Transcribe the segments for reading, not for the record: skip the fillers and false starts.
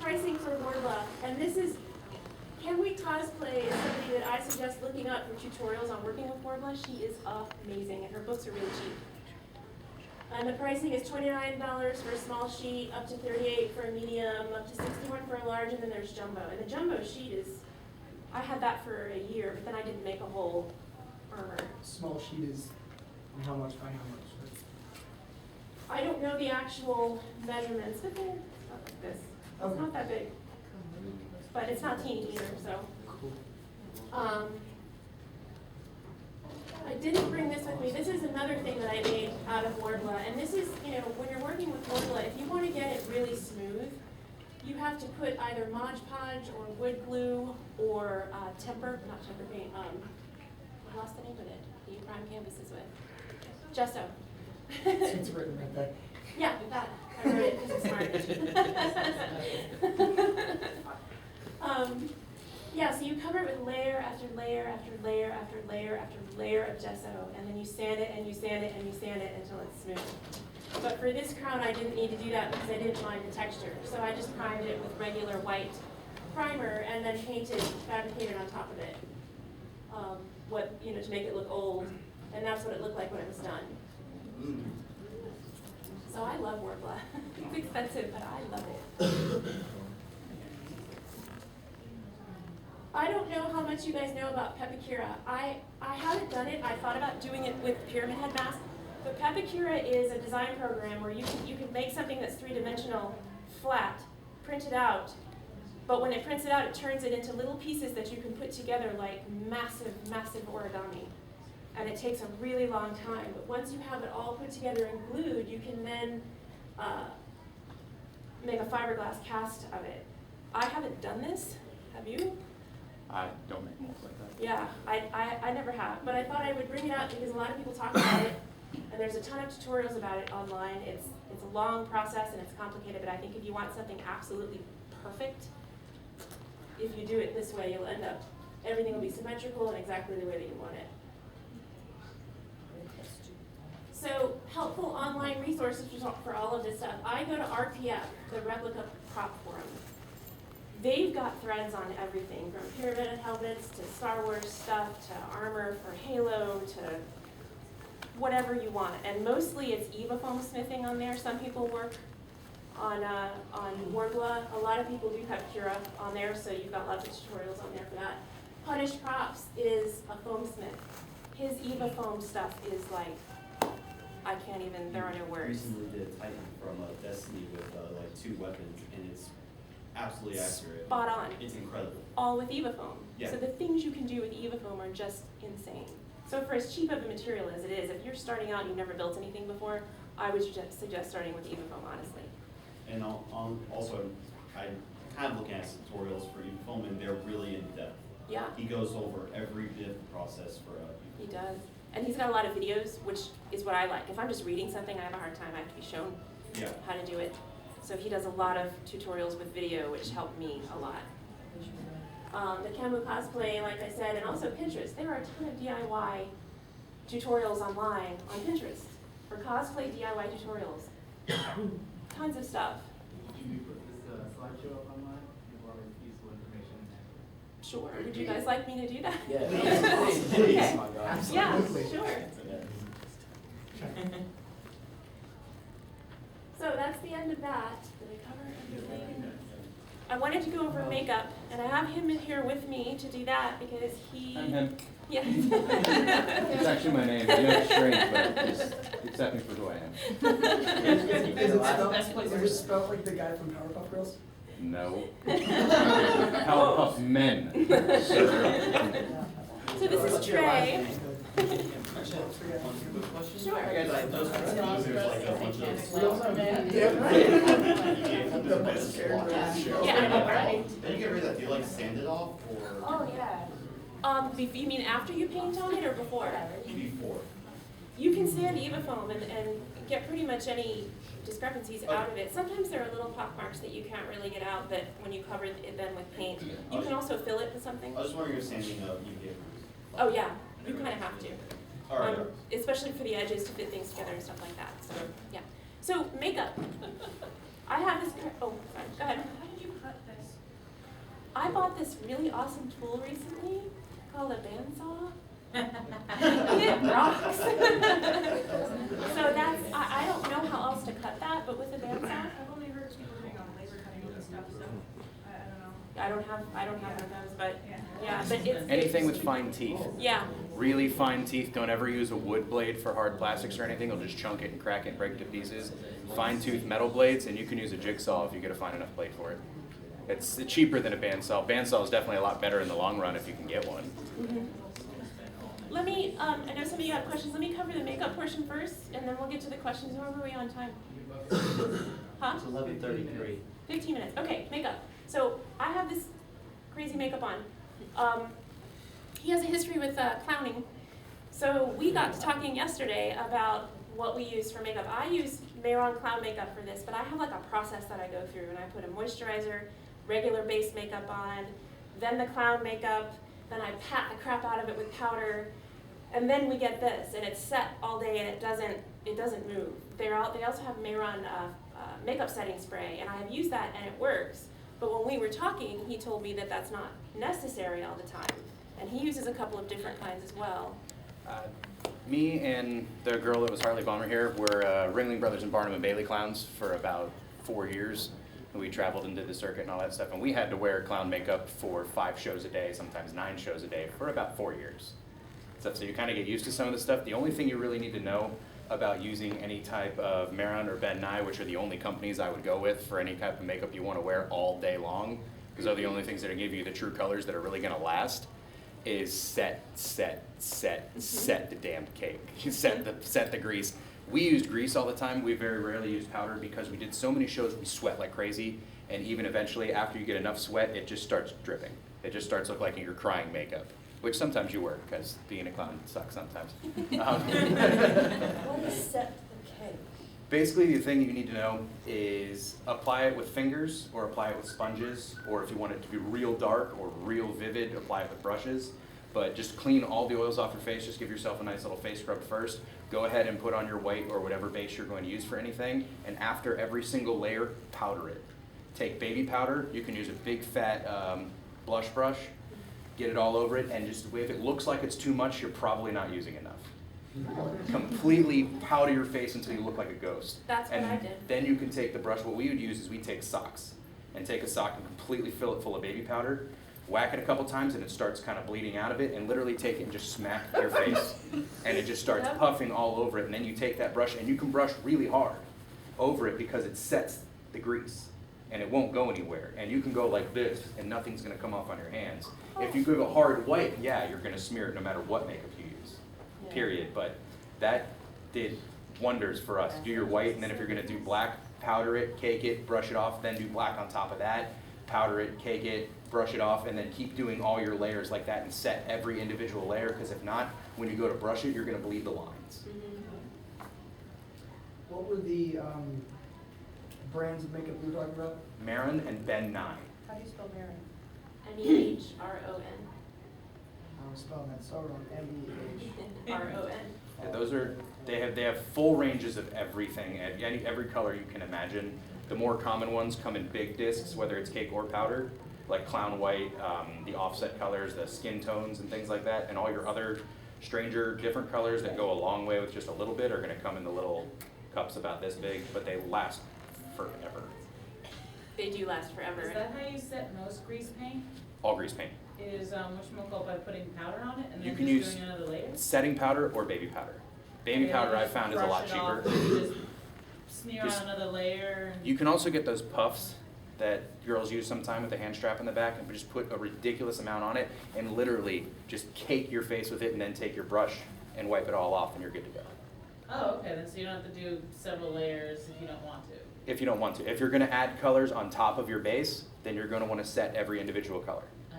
pricing for Wardla, and this is, Can We Cosplay is somebody that I suggest looking up for tutorials on working with Wardla. She is amazing, and her books are really cheap. And the pricing is $29 for a small sheet, up to $38 for a medium, up to $61 for a large, and then there's jumbo. And the jumbo sheet is, I had that for a year, but then I didn't make a whole armor. Small sheet is how much by how much? I don't know the actual measurements, but they're not like this. It's not that big. But it's not teeny either, so. I didn't bring this with me. This is another thing that I made out of Wardla. And this is, you know, when you're working with Wardla, if you want to get it really smooth, you have to put either Mod Podge or wood glue or not temper paint, I lost the name of it, that you prime canvases with. Gesso. It's written right there. Yeah, that. I wrote it because I'm smart. Yeah, so you cover it with layer after layer after layer after layer after layer of gesso, and then you sand it and you sand it and you sand it until it's smooth. But for this crown, I didn't need to do that because I didn't mind the texture. So I just primed it with regular white primer and then fabricated on top of it. To make it look old, and that's what it looked like when it was done. So I love Wardla. It's expensive, but I love it. I don't know how much you guys know about Pepakura. I haven't done it. I thought about doing it with Pyramid Head Mask, but Pepakura is a design program where you can make something that's three-dimensional, flat, print it out, but when it prints it out, it turns it into little pieces that you can put together like massive, massive origami. And it takes a really long time, but once you have it all put together and glued, you can then make a fiberglass cast of it. I haven't done this. Have you? I don't make molds like that. Yeah, I never have, but I thought I would bring it up because a lot of people talk about it, and there's a ton of tutorials about it online. It's a long process and it's complicated, but I think if you want something absolutely perfect, if you do it this way, you'll end up, everything will be symmetrical and exactly the way that you want it. So, helpful online resources for all of this stuff. I go to RPF, the Replica Prop Forum. They've got threads on everything, from pyramid helmets to Star Wars stuff to armor for Halo to whatever you want. And mostly it's Eva foam smithing on there. Some people work on Wardla. A lot of people do have Cura on there, so you've got lots of tutorials on there for that. Punished Props is a foam smith. His Eva foam stuff is like, I can't even, there are no words. Recently did Titan from Destiny with like 2 weapons, and it's absolutely accurate. Spot on. It's incredible. All with Eva foam. Yeah. So the things you can do with Eva foam are just insane. So for as cheap of a material as it is, if you're starting out and you've never built anything before, I would suggest starting with Eva foam, honestly. And also, I'm kind of looking at tutorials for Eva foam, and they're really in depth. Yeah. He goes over every bit of the process for He does. And he's got a lot of videos, which is what I like. If I'm just reading something, I have a hard time. I have to be shown how to do it. So he does a lot of tutorials with video, which helped me a lot. The Camu cosplay, like I said, and also Pinterest. There are a ton of DIY tutorials online on Pinterest for cosplay DIY tutorials. Tons of stuff. Can you put this slideshow up online? Give all this useful information. Sure. Would you guys like me to do that? Yeah. Okay. Oh my God. Yeah, Absolutely. sure. So that's the end of that. Did I cover everything? I wanted to go over makeup, and I have him in here with me to do that because he. I'm him. Yeah. It's actually my name. I know it's strange, but just accept me for who I am. Is it spelled like the guy from Powerpuff Girls? No. Powerpuff Men. So this is Trey. Sure. There's like a bunch Yeah, I know, right? Then you get rid of that. Do you like sand it off or? Oh yeah. You mean after you paint on it or before? Before. You can sand Eva foam and get pretty much any discrepancies out of it. Sometimes there are little pock marks that you can't really get out that when you cover it then with paint. You can also fill it with something. I was wondering you're sanding UVA. Oh yeah, you kind of have to. All right. Especially for the edges to fit things together and stuff like that. So yeah. So makeup. I have this. Oh, sorry. Go ahead. How did you cut bought this really awesome tool recently called a bandsaw. It rocks. So that's, I don't know how else to cut that, but with a bandsaw. I've only heard of people doing laser cutting and stuff, so I don't know. I don't have one of those, but Yeah. yeah, but it's. Anything with fine teeth. Yeah, Really fine teeth, don't ever use a wood blade for hard plastics or anything, it'll just chunk it and crack it and break it to pieces. Fine tooth metal blades, and you can use a jigsaw if you get a fine enough blade for it. It's cheaper than a bandsaw. Bandsaw is definitely a lot better in the long run if you can get one. let me, I know some of you have questions, let me cover the makeup portion first, and then we'll get to the questions. How are we on time? Huh? It's 11:33. 15 minutes, okay, makeup. So I have this crazy makeup on. He has a history with clowning. So we got to talking yesterday about what we use for makeup. I use Metrocon clown makeup for this, but I have like a process that I go through, and I put a moisturizer, regular base makeup on, then the clown makeup, then I pat the crap out of it with powder, and then we get this, and it's set all day, and it doesn't move. They also have Metrocon makeup setting spray, and I have used that, and it works. But when we were talking, he told me that that's not necessary all the time, and he uses a couple of different kinds as well. Me and the girl that was Harley Bomber here were Ringling Brothers and Barnum and Bailey clowns for about 4 years. We traveled and did the circuit and all that stuff, and we had to wear clown makeup for 5 shows a day, sometimes 9 shows a day, for about 4 years. So you kind of get used to some of the stuff. The only thing you really need to know about using any type of Metrocon or Ben Nye, which are the only companies I would go with for any type of makeup you want to wear all day long, because they're the only things that are give you the true colors that are really going to last, is set the damn cake. Set the grease. We used grease all the time. We very rarely used powder because we did so many shows, we sweat like crazy, and even eventually after you get enough sweat, it just starts dripping. It just starts looking like you're crying makeup, which sometimes you were, because being a clown sucks sometimes. What is set the cake? Basically, the thing you need to know is apply it with fingers or apply it with sponges, or if you want it to be real dark or real vivid, apply it with brushes. But just clean all the oils off your face, just give yourself a nice little face scrub first. Go ahead and put on your white or whatever base you're going to use for anything, and after every single layer, powder it. Take baby powder, you can use a big fat blush brush, get it all over it, and just if it looks like it's too much, you're probably not using enough. Completely powder your face until you look like a ghost. That's what and I did. Then you can take the brush. What we would use is we take socks and take a sock and completely fill it full of baby powder, whack it a couple times, and it starts kind of bleeding out of it, and literally take it and just smack your face, and it just starts Yep. puffing all over it. And then you take that brush and you can brush really hard over it because it sets the grease and it won't go anywhere. And you can go like this and nothing's going to come off on your hands. If you give a hard wipe, yeah, you're going to smear it no matter what makeup you use. Yeah. Period. But that did wonders for us. Do your white, and then if you're gonna do black, powder it, cake it, brush it off, then do black on top of that, powder it, cake it, brush it off, and then keep doing all your layers like that and set every individual layer, because if not, when you go to brush it, you're gonna bleed the lines. What were the brands of makeup you were talking about? Metrocon and Ben Nye. How do you spell Mary? MEHRON. I was spelling that so wrong, M-E-H. RON. Yeah, those are, they have full ranges of everything, every color you can imagine. The more common ones come in big discs, whether it's cake or powder, like clown white, the offset colors, the skin tones and things like that, and all your other stranger, different colors that go a long way with just a little bit are gonna come in the little cups about this big, but they last forever. They do last forever. Is that how you set most grease paint? All grease paint. Is whatchamacallit, by putting powder on it and You then can just use doing another layer? setting powder or baby powder. Baby And powder then I just found is a lot brush it off, cheaper. and you just smear Just- on another layer. And You can also get those puffs that girls use sometime with the hand strap in the back, and just put a ridiculous amount on it and literally just cake your face with it, and then take your brush and wipe it all off and you're good to go. Oh, okay, then so you don't have to do several layers if you don't want to. If you don't want to. If you're gonna add colors on top of your base, then you're gonna wanna set every individual color. Ah.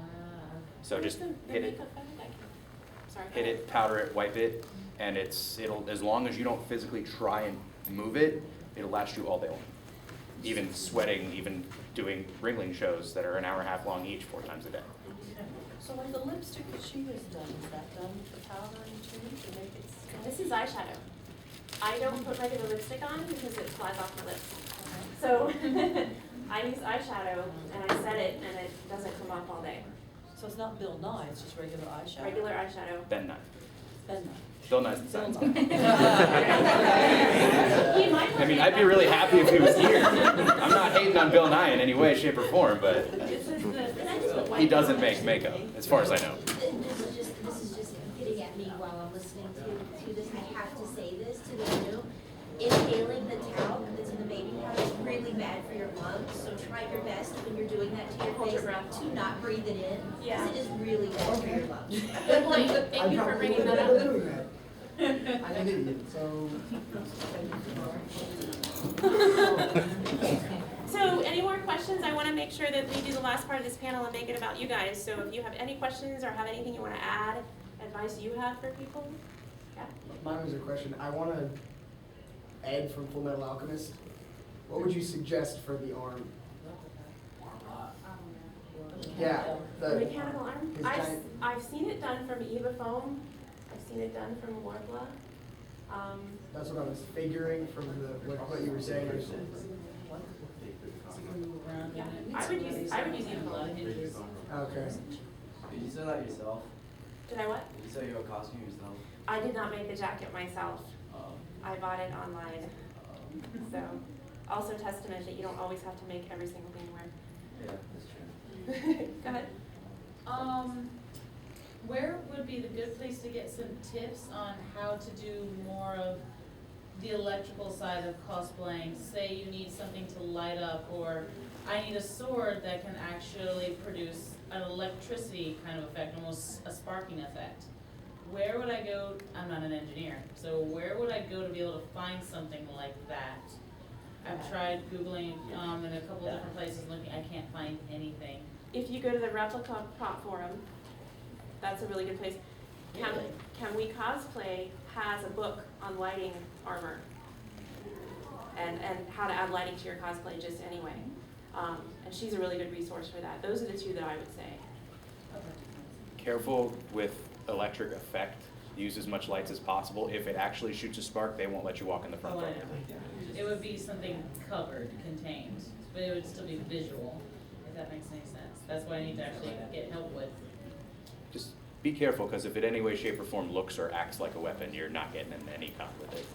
So Where's just the hit it, makeup bag? Sorry. hit it, powder it, wipe it, and it'll, as long as you don't physically try and move it, it'll last you all day long. Even sweating, even doing ringling shows that are an hour and a half long each 4 times a day. So like the lipstick that she has done, is that done with the powder too, to make it? And this is eyeshadow. I don't put regular lipstick on because it flies off my lips. So I use eyeshadow and I set it and it doesn't come off all day. So it's not Bill Nye, it's just regular eyeshadow? Regular eyeshadow. Ben Nye. Ben Nye. Bill Nye's the Bill science Nye. He might I mean, I'd be really happy if he was here. I'm not hating on Bill Nye in any way, shape, or form, but he doesn't make makeup, as far as I know. This is just getting at me while I'm listening to this. I have to say this to the new. Inhaling the talc that's in the baby powder is really bad for your lungs, so try your best when you're doing that to your Hold your face breath. to not breathe it in, Yeah. because it is really bad for your lungs. Good point, thank you for bringing that up. doing that. I'm an idiot, so. So, any more questions? I want to make sure that we do the last part of this panel and make it about you guys. So if you have any questions or have anything you want to add, advice you have for people? Yeah? Mine was a question. I want to, Ed from Full Metal Alchemist, what would you suggest for the arm? Yeah, The the, mechanical arm? his I've, giant- I've seen it done from Eva Foam. I've seen it done from Warbla. that's what I was figuring from what you were saying. Yeah, I would use Eva Foam. Okay. Did you sew that yourself? Did I what? Did you sew your costume yourself? I did not make the jacket myself. I bought it online. So, also testament that you don't always have to make every single thing you wear. Yeah, that's true. Go ahead. Where would be the good place to get some tips on how to do more of the electrical side of cosplaying? Say you need something to light up, or I need a sword that can actually produce an electricity kind of effect, almost a sparking effect. Where would I go? I'm not an engineer, so where would I go to be able to find something like that? I've tried Googling in a couple of different places looking, I can't find anything. If you go to the Replica Prop Forum, that's a really good place. Can We Cosplay has a book on lighting armor and how to add lighting to your cosplay just anyway. And she's a really good resource for that. Those are the two that I would say. Careful with electric effect. Use as much lights as possible. If it actually shoots a spark, they won't let you walk in the front Oh, door. I know. It would be something covered, contained, but it would still be visual, if that makes any sense. That's what I need to actually get help with. Just be careful, because if it any way, shape, or form looks or acts like a weapon, you're not getting in any comp with it.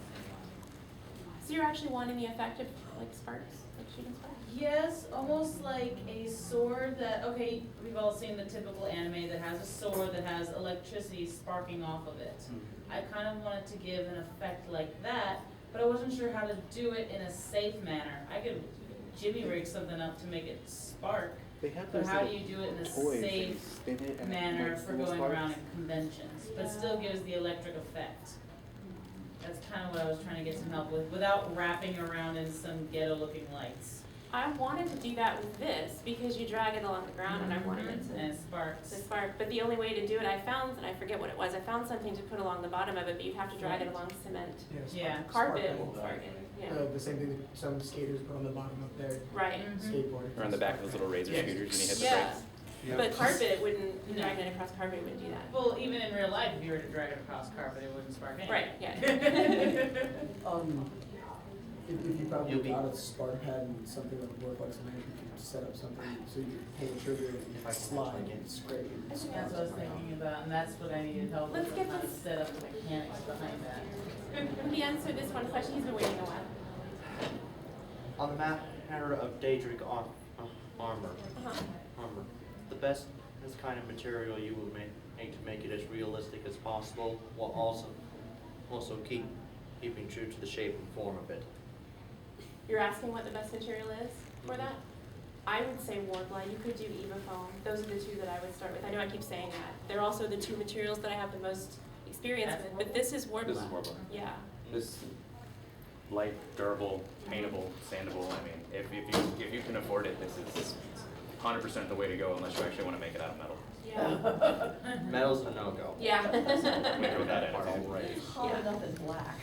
So you're actually wanting the effect of like sparks, like shooting sparks? Yes, almost like a sword that, okay, we've all seen the typical anime that has a sword that has electricity sparking off of it. I kind of wanted to give an effect like that, but I wasn't sure how to do it in a safe manner. I could jimmy rig something up to make it spark, They have but how do you do it in a safe manner for going around in conventions, but still gives the electric effect? That's kind of what I was trying to get some help with, without wrapping around in some ghetto-looking lights. I wanted to do that with this because you drag it along the ground and I wanted it And it to sparks. spark. But the only way to do it I found, and I forget what it was, I found something to put along the bottom of it, but you'd have to drag it along cement. Yeah. Carpet will spark it, yeah. The same thing that some skaters put on the bottom of their Right. skateboard. Or on the back of those little razor Yeah. scooters when you hit the Yeah. brakes. But carpet wouldn't, dragging it across carpet wouldn't do that. Well, even in real life, if you were to drag it across carpet, it wouldn't spark anything. Right, yeah. If you probably got a spark pad and something that would work like cement, you could set up something so you pull the trigger and you slide and scrape and That's spark. what I was thinking about, and that's what I needed help with, Let's get how to this- set up the mechanics behind that. Let me answer this one question, he's been waiting a while. On the matter of Daedric armor, the best kind of material you will make to make it as realistic as possible, while also keeping true to the shape and form of it. You're asking what the best material is for that? I would say Warbla, you could do Eva Foam, those are the two that I would start with. I know I keep saying that. They're also the two materials that I have the most experience with, but this is Warbla. This is Warbla. Yeah. This light, durable, paintable, sandable. I mean, if you can afford it, this is 100% the way to go, unless you actually want to make it out of metal. Yeah. Metal's a no-go. Yeah. Went through that attitude. Already. Hot enough in black.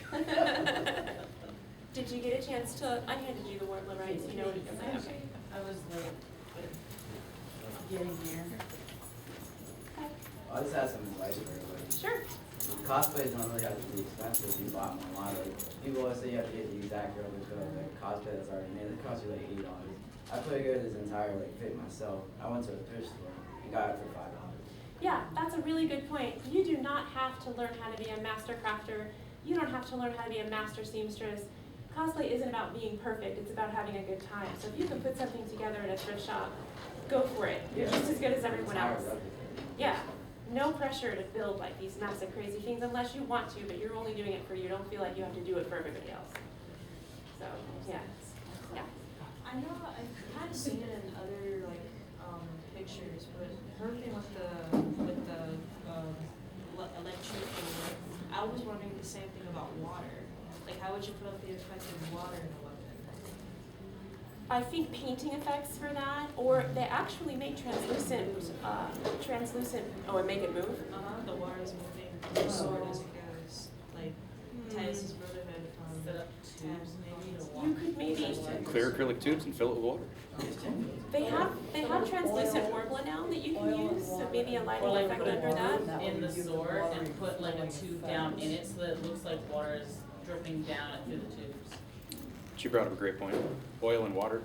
Did you get a chance to, I handed you the Warbla, right, so you know what it is. Okay. I was like, getting here. I just have some advice for everybody. Sure. cosplays don't really have to be expensive. You buy them online. Like, people always say you have to get the exact replica of the cosplay that's already made. It costs you like $80. I put together this entire like fit myself. I went to a thrift store and got it for $5. Yeah, that's a really good point. You do not have to learn how to be a master crafter. You don't have to learn how to be a master seamstress. Cosplay isn't about being perfect, it's about having a good time. So if you can put something together at a thrift shop, go for it. You're just as good as everyone else. Yeah, no pressure to build like these massive crazy things unless you want to, but you're only doing it for you. Don't feel like you have to do it for everybody else. So, yeah. Yeah. I know I've kind of seen it in other like pictures, but her thing with the electric, I was wondering the same thing about water. Like, how would you put up the effect of water in a weapon? I think painting effects for that, or they actually make translucent, oh, and make it move? The water is moving, the sword as it goes. Like, Titus's Brotherhood Set up tubes maybe to You could maybe, Clear acrylic tubes and fill it with water. they have translucent Orbla now that you can use, so maybe a lighting Or like effect put under that. in the sword and put like a tube down in it so that it looks like water is dripping down it through the tubes. She brought up a great point. Oil and water,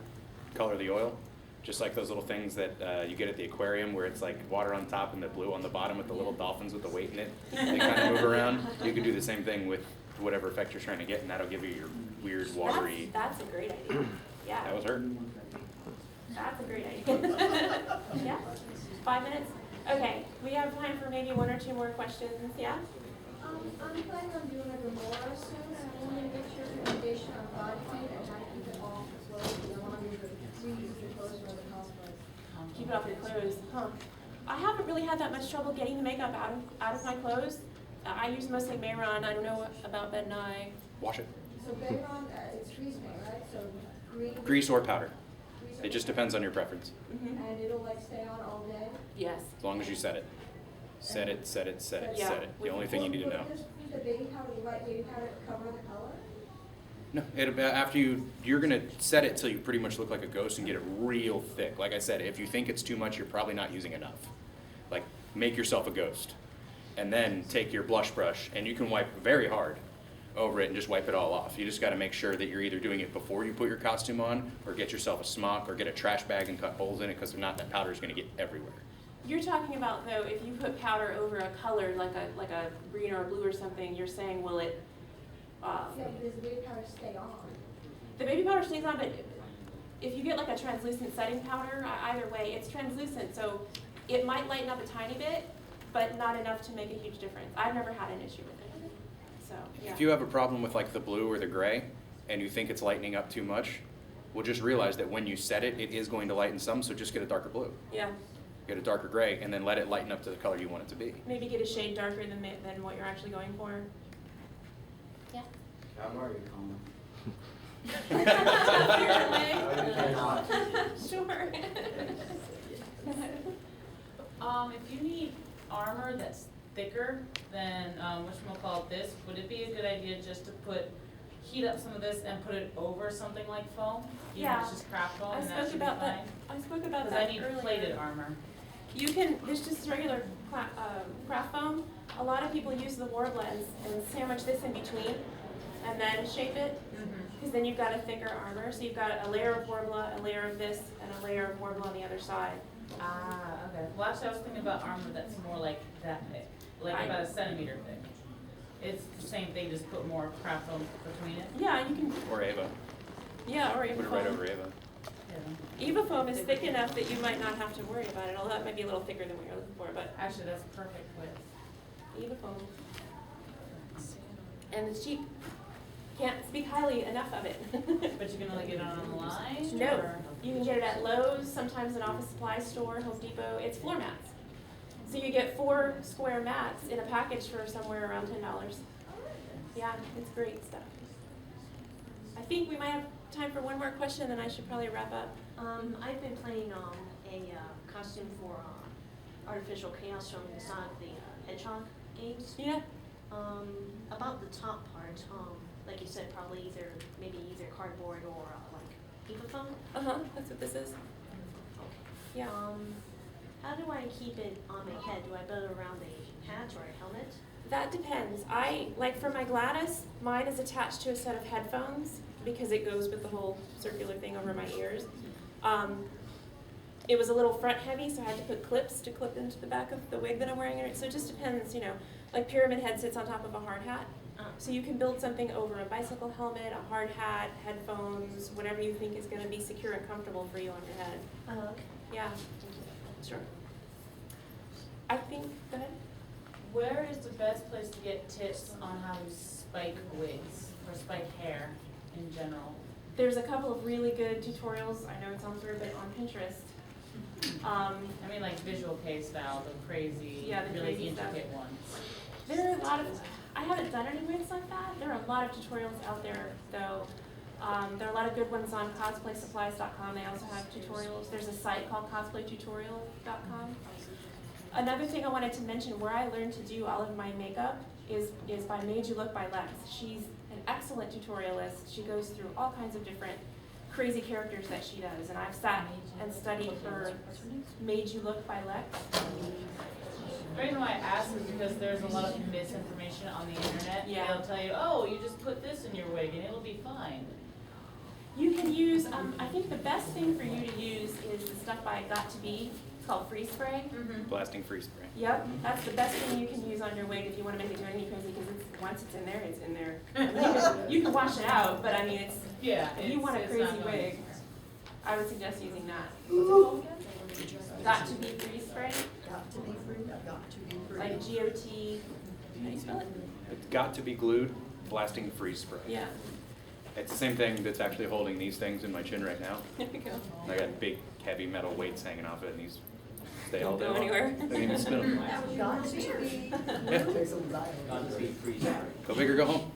color the oil. Just like those little things that you get at the aquarium where it's like water on top and the blue on the bottom with the little dolphins with the weight in it. They kind of move around. You could do the same thing with whatever effect you're trying to get, and that'll give you your weird watery. That's a great idea. Yeah, That was her. that's a great idea. Yeah, 5 minutes? Okay, we have time for maybe 1 or 2 more questions, yeah? I'm planning on doing a remora soon, and I wanted to get your recommendation on body paint and how to keep it off the clothes, because I want to reuse your clothes for the cosplays. Keep it off your clothes, huh? I haven't really had that much trouble getting the makeup out of my clothes. I use mostly Mayron. I don't know about Ben Nye. Wash it. So Bayron, it's grease paint, right? So green. Grease or powder. grease or- It just depends on your preference. And it'll like stay on all day? Yes. As long as you set it. Set it, set it, set it, Yeah. set it. The only thing you need to know. Will just the baby powder, the white baby powder cover the color? No, after you're gonna set it till you pretty much look like a ghost and get it real thick. Like I said, if you think it's too much, you're probably not using enough. Like, make yourself a ghost. And then take your blush brush, and you can wipe very hard over it and just wipe it all off. You just gotta make sure that you're either doing it before you put your costume on, or get yourself a smock, or get a trash bag and cut holes in it, because if not, that powder is gonna get everywhere. You're talking about though, if you put powder over a color like a green or a blue or something, you're saying will it? Yeah, but does the baby powder stay on? The baby powder stays on, but if you get like a translucent setting powder, either way, it's translucent, so it might lighten up a tiny bit, but not enough to make a huge difference. I've never had an issue with it. So, yeah. If you have a problem with like the blue or the gray, and you think it's lightening up too much, well, just realize that when you set it, it is going to lighten some, so just get a darker blue. Yeah. Get a darker gray, and then let it lighten up to the color you want it to be. Maybe get a shade darker than what you're actually going for. Yeah. I'm already calm. Sure. If you need armor that's thicker than whatchamacallit this, would it be a good idea just to heat up some of this and put it over something like foam? Even if Yeah. it's just craft foam, I and that spoke should be about fine? that. I spoke about Because that I need earlier. plated armor. You can, there's just regular craft foam. A lot of people use the Warblends and sandwich this in between and then shape it. Because then you've got a thicker armor. So you've got a layer of Warbla, a layer of this, and a layer of Warbla on the other side. Ah, okay. Well, actually, I was thinking about armor that's more like that thick, like about a centimeter thick. It's the same thing, just put more craft foam between it. Yeah, you can, Or Ava. yeah, or Eva Put it foam. right over Ava. Yeah. Eva foam is thick enough that you might not have to worry about it, although it might be a little thicker than what you're looking for, but Actually, that's perfect width. Eva foam. And it's cheap. Can't speak highly enough of it. But you can only get it online? No, or- you can get it at Lowe's, sometimes an office supply store, Home Depot. It's floor mats. So you get 4 square mats in a package for somewhere around $10. Yeah, it's great stuff. I think we might have time for one more question, then I should probably wrap up. I've been playing a costume for Artificial Chaos from the Sonic the Hedgehog games. Yeah. About the top part, like you said, probably maybe either cardboard or like Eva foam. That's what this is. Yeah. How do I keep it on my head? Do I build it around a hat or a helmet? That depends. Like for my Gladys, mine is attached to a set of headphones because it goes with the whole circular thing over my ears. It was a little front heavy, so I had to put clips to clip into the back of the wig that I'm wearing. So it just depends, like Pyramid Head sits on top of a hard hat. So you can build something over a bicycle helmet, a hard hat, headphones, whatever you think is going to be secure and comfortable for you on your head. Okay. Yeah. Sure. I think, go ahead. Where is the best place to get tips on how to spike wigs or spike hair in general? There's a couple of really good tutorials. I know it sounds weird, but on Pinterest. I mean like visual K style, the crazy, Yeah, the really crazy intricate stuff. ones. There are a lot of, I haven't done any wigs like that. There are a lot of tutorials out there, though. There are a lot of good ones on cosplaysupplies.com. They also have tutorials. There's a site called cosplaytutorial.com. Another thing I wanted to mention, where I learned to do all of my makeup is by Made You Look by Lex. She's an excellent tutorialist. She goes through all kinds of different crazy characters that she does, and I've sat and studied her Made You Look by Lex. The reason why I ask is because there's a lot of misinformation on the internet. Yeah. They'll tell you, oh, you just put this in your wig and it'll be fine. You can use, I think the best thing for you to use is the stuff by Got To Be. It's called Freeze Spray. Blasting free spray. Yep, that's the best thing you can use on your wig if you want to make it do anything crazy, because once it's in there, it's in there. I mean, you can wash it out, but I mean, it's, Yeah. if you want a it's crazy not going- wig, I would suggest using that. What's it called again? Got To Be Freeze Spray, Got to be free, got to be free. like G-O-T, how do you spell it? It's got to be glued, blasting free spray. Yeah. It's the same thing that's actually holding these things in my chin right now. There we go. I got big, heavy metal weights hanging off it, and these stay all Don't day go long. anywhere. I can even spin them. Got to be. Yeah. Take some diet. Got to be free spray. Go big or go home.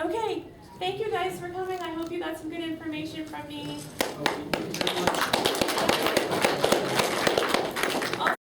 Okay, thank you guys for coming. I hope you got some good information from me. Oh,